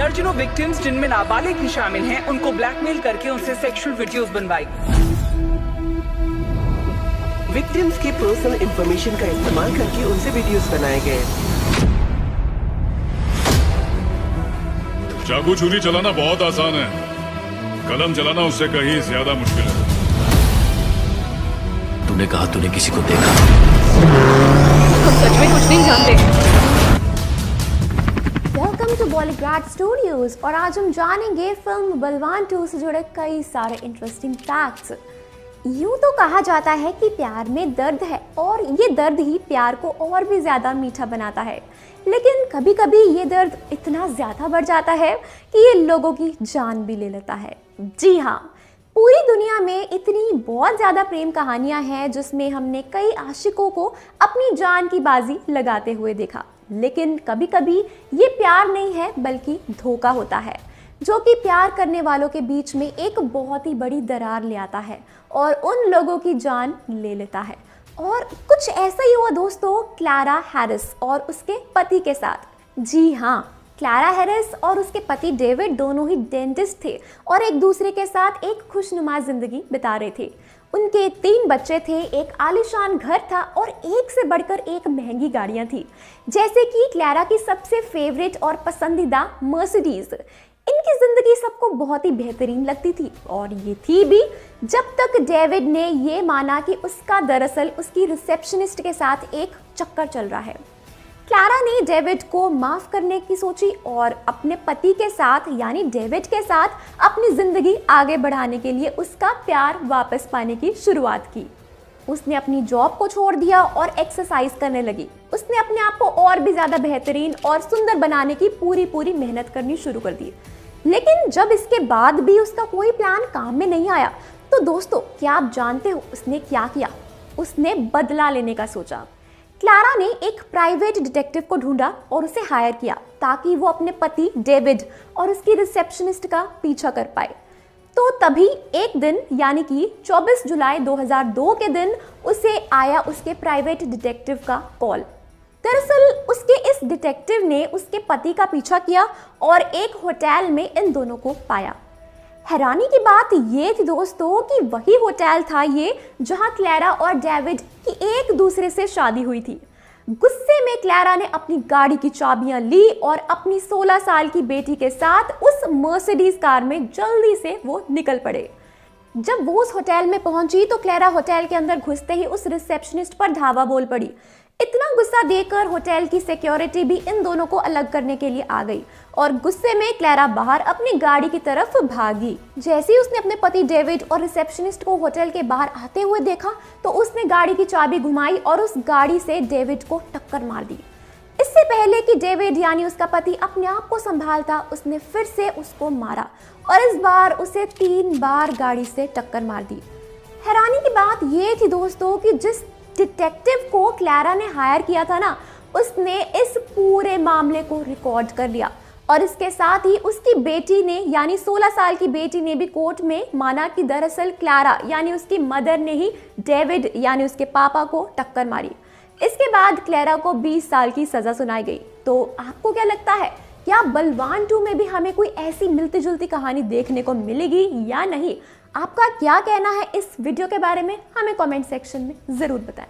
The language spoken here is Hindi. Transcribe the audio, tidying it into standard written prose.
दर्जनों विक्टिम्स जिनमें नाबालिग भी शामिल हैं उनको ब्लैकमेल करके उनसे सेक्सुअल वीडियोस बनवाई। विक्टिम्स की पर्सनल इंफॉर्मेशन का इस्तेमाल करके उनसे वीडियोस बनाए गए। चाकू छुरी चलाना बहुत आसान है, कलम चलाना उससे कहीं ज्यादा मुश्किल है। तूने कहा तूने किसी को देखा? हम सच में कुछ नहीं जानते। वेलकम टू बॉलीग्राड स्टूडियोज और आज हम जानेंगे फिल्म बलवान 2 से जुड़े कई सारे इंटरेस्टिंग फैक्ट्स। यूं तो कहा जाता है कि प्यार में दर्द है और ये दर्द ही प्यार को और भी ज़्यादा मीठा बनाता है, लेकिन कभी कभी ये दर्द इतना ज़्यादा बढ़ जाता है कि ये लोगों की जान भी ले लेता है। जी हाँ, पूरी दुनिया में इतनी बहुत ज़्यादा प्रेम कहानियाँ हैं जिसमें हमने कई आशिकों को अपनी जान की बाजी लगाते हुए देखा, लेकिन कभी कभी ये प्यार नहीं है बल्कि धोखा होता है, जो कि प्यार करने वालों के बीच में एक बहुत ही बड़ी दरार ले आता है और उन लोगों की जान ले लेता है। और कुछ ऐसा ही हुआ दोस्तों क्लारा हैरिस और उसके पति के साथ। जी हाँ, क्लारा हैरिस और उसके पति डेविड दोनों ही डेंटिस्ट थे और एक दूसरे के साथ एक खुशनुमा जिंदगी बिता रहे थे। उनके 3 बच्चे थे, एक आलीशान घर था और एक से बढ़कर एक महंगी गाड़ियां थी, जैसे कि क्लारा की सबसे फेवरेट और पसंदीदा मर्सिडीज। इनकी जिंदगी सबको बहुत ही बेहतरीन लगती थी और ये थी भी जब तक डेविड ने ये माना कि उसका दरअसल उसकी रिसेप्शनिस्ट के साथ एक चक्कर चल रहा है। क्लारा ने डेविड को माफ करने की सोची और अपने पति के साथ यानी डेविड के साथ अपनी जिंदगी आगे बढ़ाने के लिए उसका प्यार वापस पाने की शुरुआत की। उसने अपनी जॉब को छोड़ दिया और एक्सरसाइज करने लगी। उसने अपने आप को और भी ज्यादा बेहतरीन और सुंदर बनाने की पूरी मेहनत करनी शुरू कर दी। लेकिन जब इसके बाद भी उसका कोई प्लान काम में नहीं आया तो दोस्तों, क्या आप जानते हो उसने क्या किया? उसने बदला लेने का सोचा। क्लारा ने एक प्राइवेट डिटेक्टिव को ढूंढा और उसे हायर किया ताकि वो अपने पति डेविड और उसकी रिसेप्शनिस्ट का पीछा कर पाए। तो तभी एक दिन यानी कि 24 जुलाई 2002 के दिन उसे आया उसके प्राइवेट डिटेक्टिव का कॉल। दरअसल उसके इस डिटेक्टिव ने उसके पति का पीछा किया और एक होटल में इन दोनों को पाया। हैरानी की बात ये थी दोस्तों कि वही होटल था ये जहां क्लारा और डेविड की एक दूसरे से शादी हुई थी। गुस्से में क्लारा ने अपनी गाड़ी की चाबियां ली और अपनी 16 साल की बेटी के साथ उस मर्सिडीज कार में जल्दी से वो निकल पड़े। जब वो उस होटल में पहुंची तो क्लारा होटल के अंदर घुसते ही उस रिसेप्शनिस्ट पर धावा बोल पड़ी। इतना गुस्सा देखकर होटल की सिक्योरिटी भी इन दोनों को अलग करने के लिए आ गई और गुस्से में क्लारा बाहर अपनी गाड़ी की तरफ भागी। जैसे ही उसने अपने पति डेविड और रिसेप्शनिस्ट को होटल के बाहर आते हुए देखा तो उसने गाड़ी की चाबी घुमाई और उस गाड़ी से डेविड को टक्कर मार दी। इससे पहले कि डेविड यानी उसका पति अपने आप को संभालता, उसने फिर से उसको मारा और इस बार उसे 3 बार गाड़ी से टक्कर मार दी। हैरानी की बात यह थी दोस्तों कि जिस डिटेक्टिव को क्लारा ने हायर किया था ना, उसने इस पूरे मामले को रिकॉर्ड कर लिया और इसके साथ ही उसकी बेटी ने यानी 16 साल की बेटी ने भी कोर्ट में माना कि दरअसल क्लारा यानी उसकी मदर ने ही डेविड यानी उसके पापा को टक्कर मारी। इसके बाद क्लारा को 20 साल की सजा सुनाई गई। तो आपको क्या लगता है, क्या बलवान 2 में भी हमें कोई ऐसी मिलती जुलती कहानी देखने को मिलेगी या नहीं? आपका क्या कहना है इस वीडियो के बारे में? हमें कमेंट सेक्शन में ज़रूर बताएं।